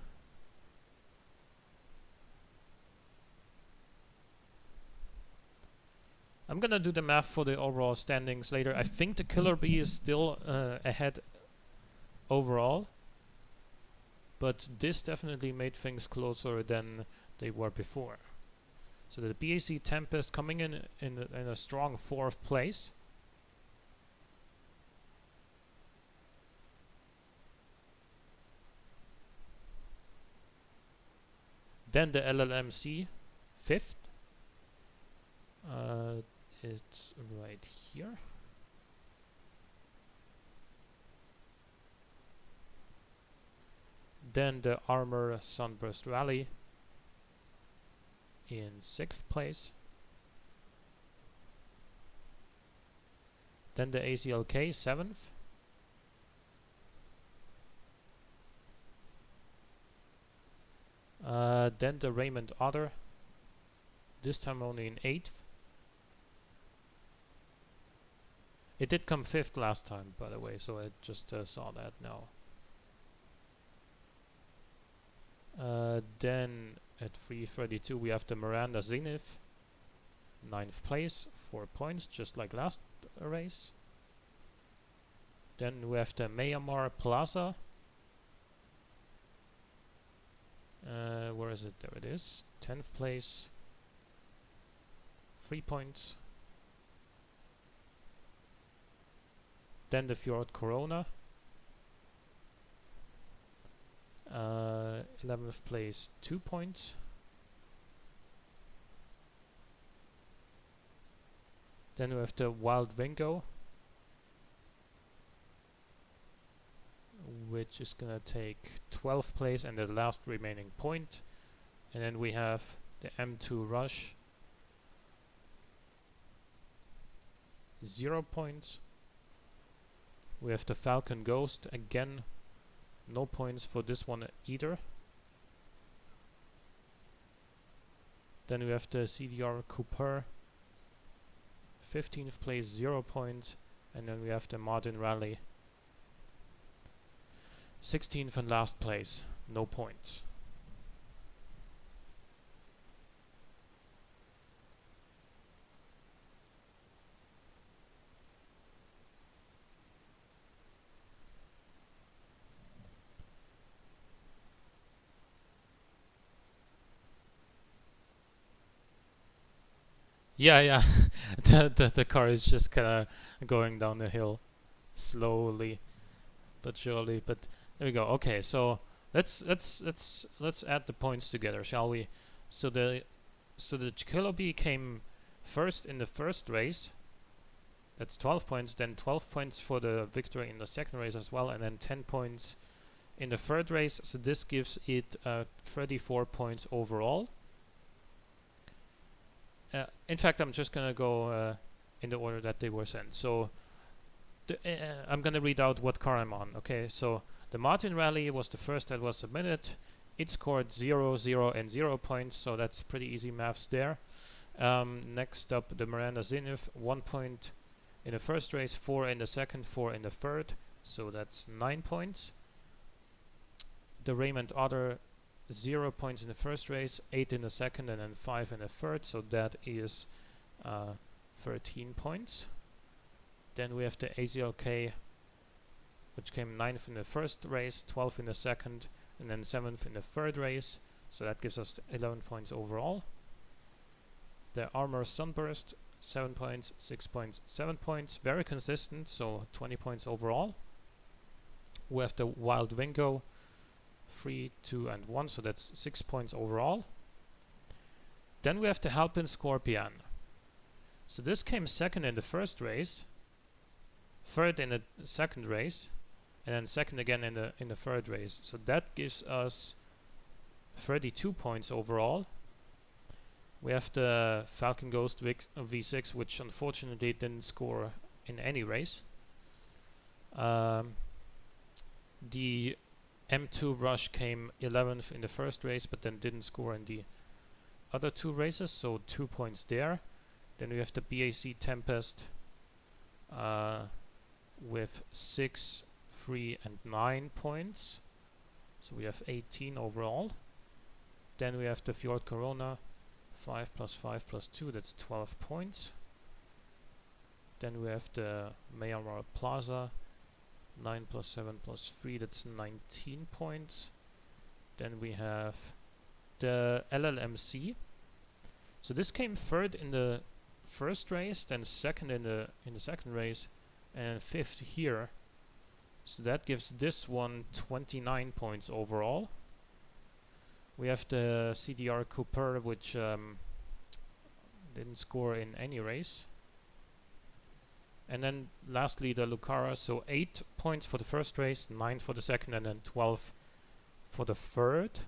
I'm gonna do the math for the overall standings later. I think the Killer Bee is still ahead overall, but this definitely made things closer than they were before. So the BAC Tempest coming in a strong 4th place. Then the LLMC 5th. It's right here. Then the Armor Sunburst Rally in 6th place. Then the ACLK 7th. Then the Raymond Otter, this time only in 8th. It did come 5th last time, by the way, so I just saw that now. Then at 3:32 we have the Miranda Zenith, 9th place, 4 points, just like last race. Then we have the Myanmar Plaza. Where is it? There it is. 10th place, 3 points. Then the Fjord Corona, 11th place, 2 points. Then we have the Wild Vingo, which is gonna take 12th place and the last remaining point. And then we have the M2 Rush, 0 points. We have the Falcon Ghost, again, no points for this one either. Then we have the CDR Cooper, 15th place, 0 points. And then we have the Martin Rally, 16th and last place, no points. Yeah, the car is just kind of going down the hill slowly but surely. But there we go. Okay, so let's add the points together, shall we? So the Killer Bee came first in the first race. That's 12 points. Then 12 points for the victory in the second race as well, and then 10 points in the third race. So this gives it 34 points overall. In fact, I'm just gonna go in the order that they were sent. So I'm gonna read out what car I'm on. Okay, so the Martin Rally was the first that was submitted. It scored 0, 0, and 0 points, so that's pretty easy maths there. Next up, the Miranda Zenith, 1 point in the first race, 4 in the second, 4 in the third, so that's 9 points. The Raymond Otter, 0 points in the first race, 8 in the second, and then 5 in the third, so that is 13 points. Then we have the AZLK, which came 9th in the first race, 12th in the second, and then 7th in the third race, so that gives us 11 points overall. The Armor Sunburst, 7 points, 6 points, 7 points, very consistent, so 20 points overall. We have the Wild Vingo, 3, 2, and 1, so that's 6 points overall. Then we have the Halpin Scorpion. So this came second in the first race, third in the second race, and then second again in the third race. So that gives us 32 points overall. We have the Falcon Ghost V6, which unfortunately didn't score in any race. The M2 Rush came 11th in the first race, but then didn't score in the other two races, so 2 points there. Then we have the BAC Tempest with 6, 3 and 9 points, so we have 18 overall. Then we have the Fjord Corona, 5 plus 5 plus 2, that's 12 points. Then we have the Myanmar Plaza, 9 plus 7 plus 3, that's 19 points. Then we have the LLMC. So this came third in the first race, then second in the second race, and fifth here. So that gives this one 29 points overall. We have the CDR Cooper, which didn't score in any race. And then lastly the Lucara, so 8 points for the first race, 9 for the second, and then 12 for the third.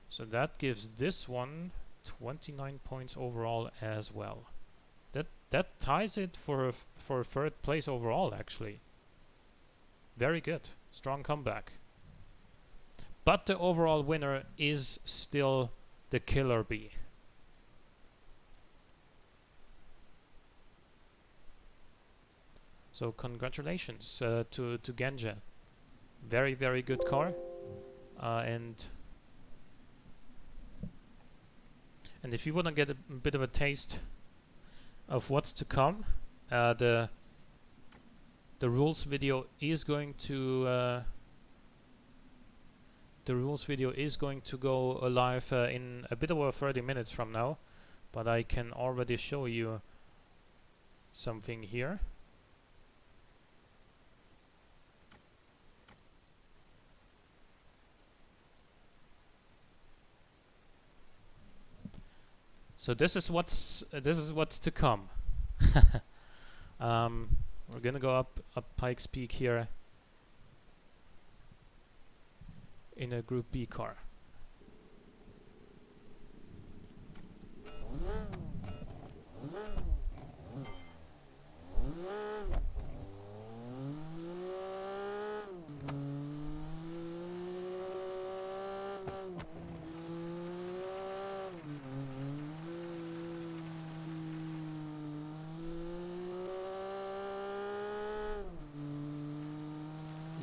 So that gives this one 29 points overall as well. That ties it for third place overall, actually. Very good, strong comeback. But the overall winner is still the Killer Bee. So congratulations to Genje. Very, very good car. And if you want to get a bit of a taste of what's to come, the rules video is going to go live in a bit over 30 minutes from now, but I can already show you something here. So this is what's to come. We're gonna go up Pikes Peak here in a Group B car.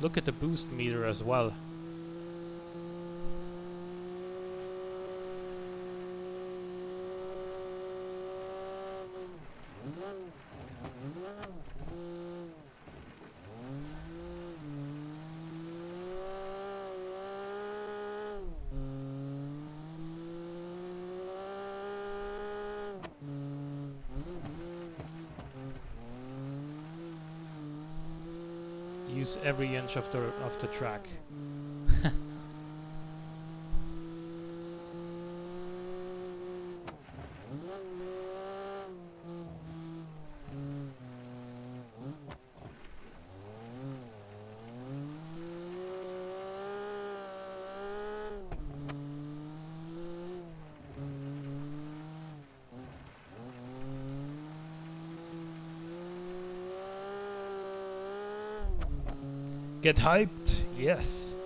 Look at the boost meter as well. Use every inch of the track. Get hyped, yes.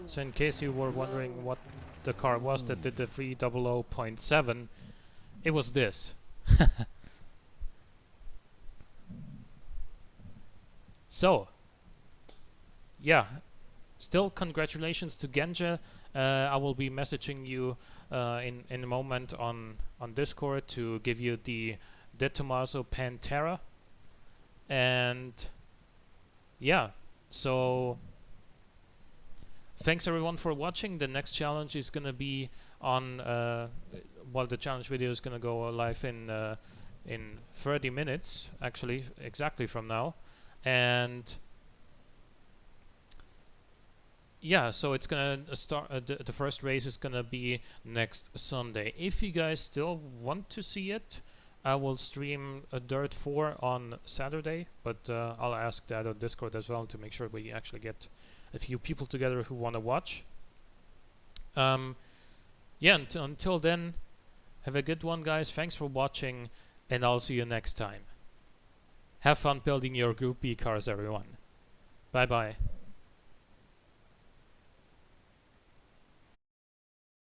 So in case you were wondering what the car was that did the 300.7, it was this. So, yeah, still congratulations to Genje. I will be messaging you in a moment on Discord to give you the De Tomaso Pantera. And yeah, so thanks everyone for watching. The next challenge is gonna be on well, the challenge video is gonna go live in 30 minutes, actually, exactly from now. And yeah, so it's gonna start. The first race is gonna be next Sunday. If you guys still want to see it, I will stream a Dirt 4 on Saturday, but I'll ask that on Discord as well to make sure we actually get a few people together who want to watch. Yeah, until then, have a good one, guys. Thanks for watching, and I'll see you next time. Have fun building your Group B cars, everyone. Bye bye.